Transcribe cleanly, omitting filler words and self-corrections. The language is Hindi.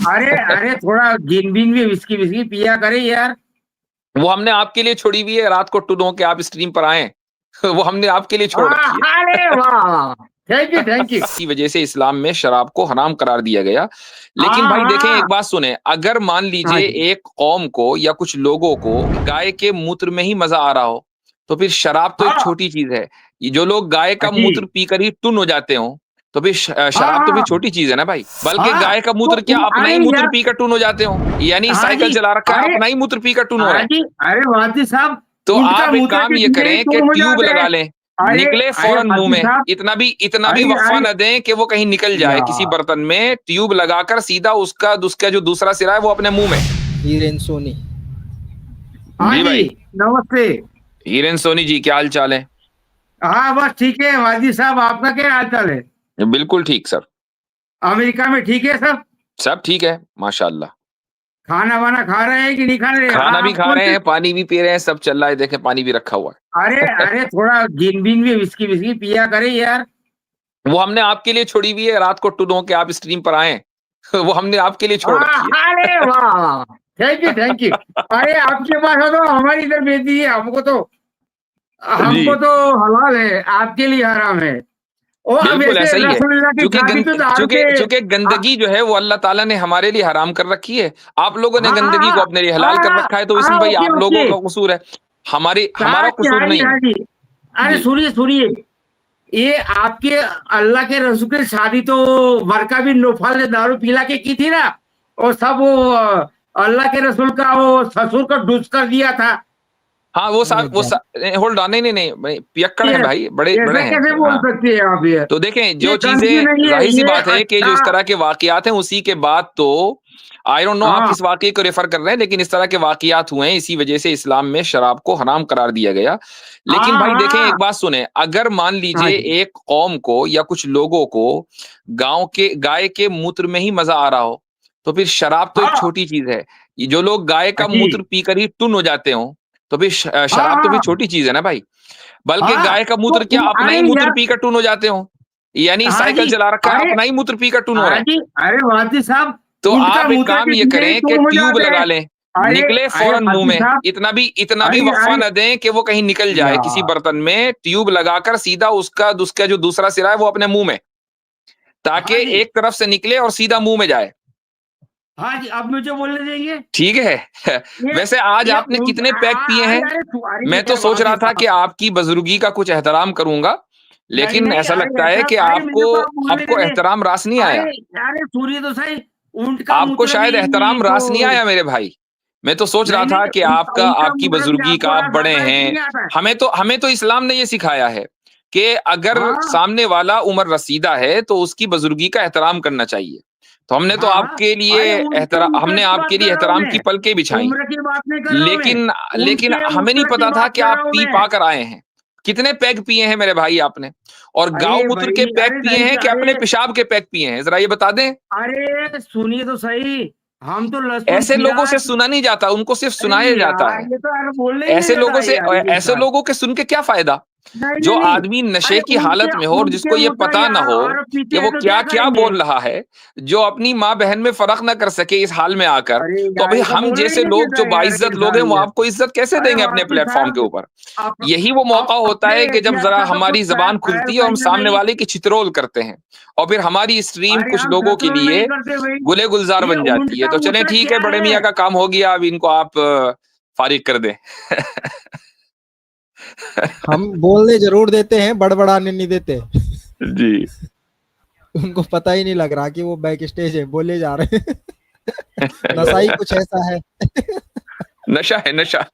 अरे अरे थोड़ा जिन बिन भी विस्की विस्की पिया करे यार। वो हमने आपके लिए छोड़ी हुई है, रात को टुनो के आप स्ट्रीम पर आए। वो हमने आपके लिए छोड़ रखी है। अरे वाह, थैंक यू थैंक यू। की वजह से इस्लाम में शराब को हराम करार दिया गया। लेकिन भाई देखें, एक बात सुने, अगर मान लीजिए एक कौम को या कुछ लोगों को गाय के मूत्र में ही मजा आ रहा हो, तो फिर शराब तो एक छोटी चीज है। ये जो लोग गाय का मूत्र पीकर ही टुन हो जाते हो, तो फिर शराब तो फिर छोटी चीज है ना भाई। बल्कि गाय का मूत्र क्या अपना ही मूत्र पीकर टुन हो जाते हो, यानी साइकिल चला रखा है, अपना ही मूत्र पीकर टुन हो रहा है। अरे वादी साहब, तो आप एक काम ये करें कि ट्यूब लगा लें, निकले फौरन मुंह में, इतना भी वक्फा न दें कि वो कहीं निकल जाए। किसी बर्तन में ट्यूब लगाकर सीधा उसका जो दूसरा सिरा है वो अपने मुंह में। हीरेन सोनी जी भाई, नमस्ते। हीरेन सोनी जी, क्या हाल चाल है? हाँ बस ठीक है वादी साहब, आपका क्या हाल चाल है? बिल्कुल ठीक सर। अमेरिका में ठीक है सब? सब ठीक है माशाल्लाह। खाना वाना खा रहे हैं कि नहीं खा रहे? खाना भी खा रहे हैं, पानी भी पी रहे हैं, सब चल रहा है। देखें, पानी भी रखा हुआ है। अरे अरे थोड़ा जिन बिन भी विस्की विस्की पिया करे यार। वो हमने आपके लिए छोड़ी हुई है, रात को टुनो के आप स्ट्रीम पर आए। वो हमने आपके लिए छोड़ रखी है। अरे वाह, थैंक यू थैंक यू। अरे आपके पास हो तो हमारी इधर भेज दीजिए, हमको तो हलाल है, आपके लिए हराम है। बिल्कुल ऐसा ही है, क्योंकि गंदगी जो है वो अल्लाह ताला ने हमारे लिए हराम कर रखी है। आप लोगों ने गंदगी को अपने लिए हलाल कर रखा है, तो इसमें भाई आप लोगों का कसूर है, हमारा कसूर नहीं। अरे सुनिए, ये आपके अल्लाह के रसूल की शादी तो बरका बिन नौफल ने दारू पिला के की थी ना, और सब वो अल्लाह के रसूल का वो ससुर को डूस कर दिया था। हाँ वो होल्ड ऑन, नहीं पियक्कड़ है भाई, बड़े हैं। कैसे बोल सकते हैं आप ये? तो देखें, जो चीजें जाहिर सी बात है कि जो इस तरह के वाकयात हैं, उसी के बाद तो आई डोंट नो आप किस वाकये को रेफर कर रहे हैं, लेकिन इस तरह के वाकयात हुए हैं, इसी वजह से इस्लाम में शराब को हराम करार दिया गया। लेकिन भाई देखें, एक बात सुने, अगर मान लीजिए एक कौम को या कुछ लोगों को गाय के मूत्र में ही मजा आ रहा हो, तो फिर शराब तो एक छोटी चीज है। ये जो लोग गाय का मूत्र पीकर ही टुन हो जाते हो, तो फिर शराब तो फिर छोटी चीज है ना भाई। बल्कि गाय का मूत्र क्या अपना ही मूत्र पीकर टुन हो जाते हो, यानी साइकिल चला रखा है, अपना ही मूत्र पीकर टुन हो रहा है। अरे वादी साहब, तो आप एक काम ये करें कि ट्यूब लगा लें, निकले फौरन मुंह में, इतना भी वक्फा न दें कि वो कहीं निकल जाए। किसी बर्तन में ट्यूब लगाकर सीधा उसका जो दूसरा सिरा है वो अपने मुंह में, ताकि एक तरफ से निकले और सीधा मुंह में जाए। हाँ जी, अब मुझे बोलने देंगे? ठीक है। वैसे आज आपने कितने पैक पिए हैं? मैं तो सोच रहा था कि आपकी बुजुर्गी का कुछ एहतराम करूंगा, लेकिन ऐसा लगता है कि आपको एहतराम रास नहीं आया। अरे सूर्य तो सही, आपको शायद एहतराम रास नहीं आया मेरे भाई। मैं तो सोच रहा था कि आपकी बुजुर्गी का, आप बड़े हैं। हमें तो इस्लाम ने ये सिखाया है कि अगर सामने वाला उम्र रसीदा है तो उसकी बुजुर्गी का एहतराम करना चाहिए। तो हमने तो आपके लिए एहतराम की पलकें बिछाई। लेकिन हमें नहीं पता था कि आप पी पा कर आए हैं। कितने पैग पिए हैं मेरे भाई आपने? और गांव मूत्र के पैग पिए हैं कि अपने पेशाब के पैग पिए हैं, जरा ये बता दें। अरे सुनिए तो सही, हम तो ऐसे लोगों से सुना नहीं जाता, उनको सिर्फ सुनाया जाता है। ऐसे लोगों के सुन के क्या फायदा? जो आदमी नशे की हालत में हो और जिसको ये पता ना हो कि वो क्या क्या बोल रहा है, जो अपनी माँ बहन में फर्क ना कर सके इस हाल में आकर, तो भाई हम जैसे लोग जो बाइज्जत लोग हैं वो आपको इज्जत कैसे देंगे अपने प्लेटफॉर्म के ऊपर? यही वो मौका होता है कि जब जरा हमारी जबान खुलती है और हम सामने वाले की चित्रोल करते हैं, और फिर हमारी स्ट्रीम कुछ लोगों के लिए गुले गुलजार बन जाती है। तो चलें ठीक है, बड़े मियाँ का काम हो गया, अब इनको आप फारिग कर दें। हम बोलने जरूर देते हैं, बड़बड़ाने नहीं देते जी। उनको पता ही नहीं लग रहा कि वो बैक स्टेज है, बोले जा रहे हैं। नशा ही कुछ ऐसा है। नशा है, नशा।